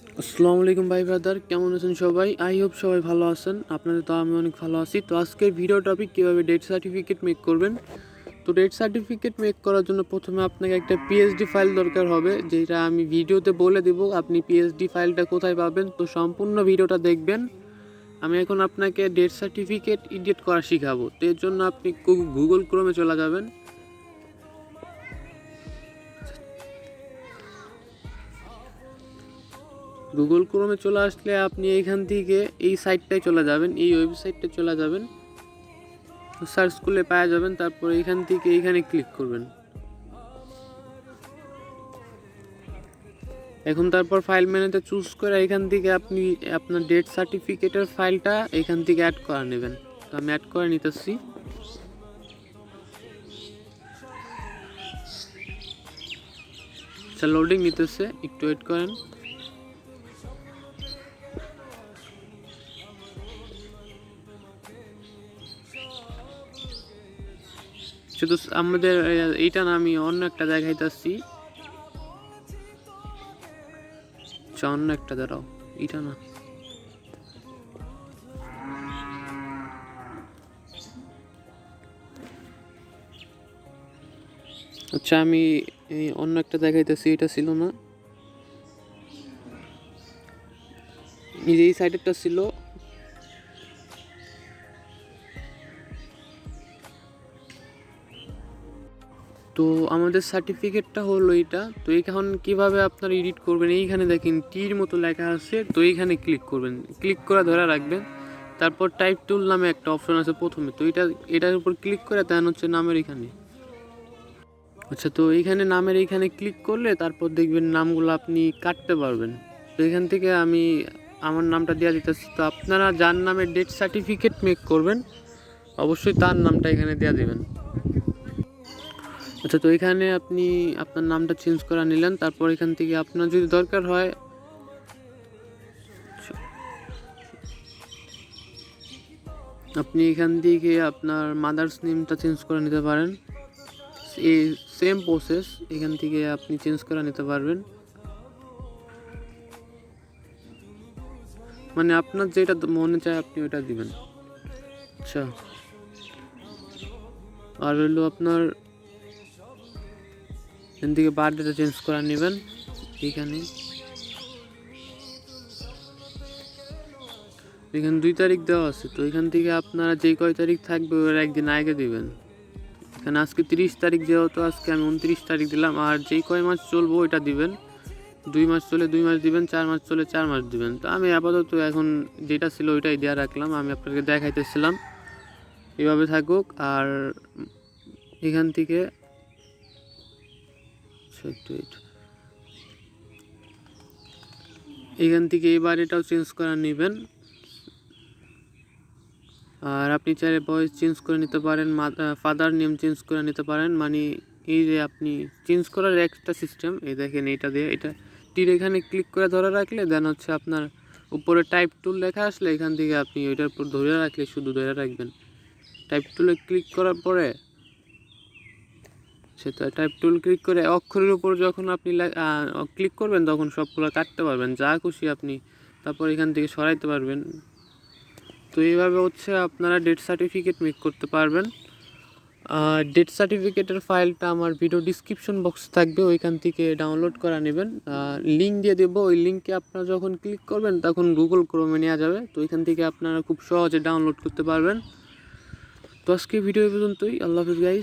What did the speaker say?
আসসালামু আলাইকুম ভাই ব্রাদার, কেমন আছেন সবাই? আই হোপ সবাই ভালো আছেন। আপনাদের তো আমি অনেক ভালো আছি। তো আজকের ভিডিও টপিক কীভাবে ডেথ সার্টিফিকেট মেক করবেন। তো ডেথ সার্টিফিকেট মেক করার জন্য প্রথমে আপনাকে একটা পিএইচডি ফাইল দরকার হবে, যেটা আমি ভিডিওতে বলে দেব আপনি পিএইচডি ফাইলটা কোথায় পাবেন। তো সম্পূর্ণ ভিডিওটা দেখবেন। আমি এখন আপনাকে ডেথ সার্টিফিকেট এডিট করা শিখাবো। তো এর জন্য আপনি গুগল ক্রোমে চলে যাবেন। গুগল ক্রোমে চলে আসলে আপনি এইখান থেকে এই সাইটটায় চলে যাবেন, এই ওয়েবসাইটটা চলে যাবেন, সার্চ করলে পাওয়া যাবেন। তারপর এইখান থেকে এইখানে ক্লিক করবেন। এখন তারপর ফাইল মেনুতে চুজ করে এখান থেকে আপনি আপনার ডেথ সার্টিফিকেটের ফাইলটা এখান থেকে অ্যাড করে নেবেন। তো আমি অ্যাড করে নিতেছি। আচ্ছা, লোডিং নিতেছে, একটু ওয়েট করেন। শুধু আমাদের এইটা না, আমি অন্য একটা দেখাইতেছি। অন্য একটা দাঁড়াও, এটা না। আচ্ছা, আমি অন্য একটা দেখাইতেছি, এটা ছিল না, এই সাইডেরটা ছিল। তো আমাদের সার্টিফিকেটটা হলো এটা। তো এখন কিভাবে আপনারা এডিট করবেন, এইখানে দেখেন টির মতো লেখা আছে। তো এইখানে ক্লিক করবেন, ক্লিক করে ধরে রাখবেন। তারপর টাইপ টুল নামে একটা অপশন আছে প্রথমে, তো এটার উপর ক্লিক করে দেন হচ্ছে নামের এখানে। আচ্ছা, তো এইখানে নামের এইখানে ক্লিক করলে তারপর দেখবেন নামগুলো আপনি কাটতে পারবেন। তো এখান থেকে আমি আমার নামটা দেওয়া দিতেছি। তো আপনারা যার নামে ডেথ সার্টিফিকেট মেক করবেন অবশ্যই তার নামটা এখানে দেওয়া দেবেন। আচ্ছা, তো এখানে আপনি আপনার নামটা চেঞ্জ করে নিলেন। তারপর এখান থেকে আপনার যদি দরকার হয় আপনি এখান থেকে আপনার মাদার্স নেমটা চেঞ্জ করে নিতে পারেন। এই সেম প্রসেস এখান থেকে আপনি চেঞ্জ করে নিতে পারবেন, মানে আপনার যেটা মনে চায় আপনি ওটা দিবেন। আচ্ছা, আর হলো আপনার এখান থেকে বার্থডেটা চেঞ্জ করে নেবেন। এখানে 2 তারিখ দেওয়া আছে। তো এখান থেকে আপনারা যে কয় তারিখ থাকবে ওর একদিন আগে দিবেন। এখানে আজকে 30 তারিখ, যেহেতু আজকে আমি 29 তারিখ দিলাম। আর যেই কয় মাস চলবো ওইটা দিবেন। 2 মাস চলে 2 মাস দিবেন, 4 মাস চলে 4 মাস দিবেন। তো আমি আপাতত এখন যেটা ছিল ওইটাই দেওয়া রাখলাম, আমি আপনাকে দেখাইতেছিলাম। এভাবে থাকুক। আর এখান থেকে এবার এটাও চেঞ্জ করে নেবেন। আর আপনি চাইলে ভয়েস চেঞ্জ করে নিতে পারেন, ফাদার নেম চেঞ্জ করে নিতে পারেন। মানে এই যে আপনি চেঞ্জ করার একটা সিস্টেম, এই দেখেন এইটা দিয়ে, এটা তীর এখানে ক্লিক করে ধরে রাখলে দেন হচ্ছে আপনার উপরে টাইপ টুল লেখা আসলে এখান থেকে আপনি ওইটার উপর ধরে রাখলে শুধু ধরে রাখবেন। টাইপ টুলে ক্লিক করার পরে সেটা টাইপ টুল ক্লিক করে অক্ষরের উপর যখন আপনি ক্লিক করবেন তখন সবগুলো কাটতে পারবেন, যা খুশি আপনি তারপর এখান থেকে সরাইতে পারবেন। তো এইভাবে হচ্ছে আপনারা ডেথ সার্টিফিকেট মেক করতে পারবেন। ডেথ সার্টিফিকেটের ফাইলটা আমার ভিডিও ডিসক্রিপশন বক্সে থাকবে, ওইখান থেকে ডাউনলোড করে নেবেন। লিঙ্ক দিয়ে দেবো, ওই লিঙ্কে আপনারা যখন ক্লিক করবেন তখন গুগল ক্রোমে নেওয়া যাবে। তো ওইখান থেকে আপনারা খুব সহজে ডাউনলোড করতে পারবেন। তো আজকে ভিডিও পর্যন্তই। আল্লাহ হাফেজ গাইস।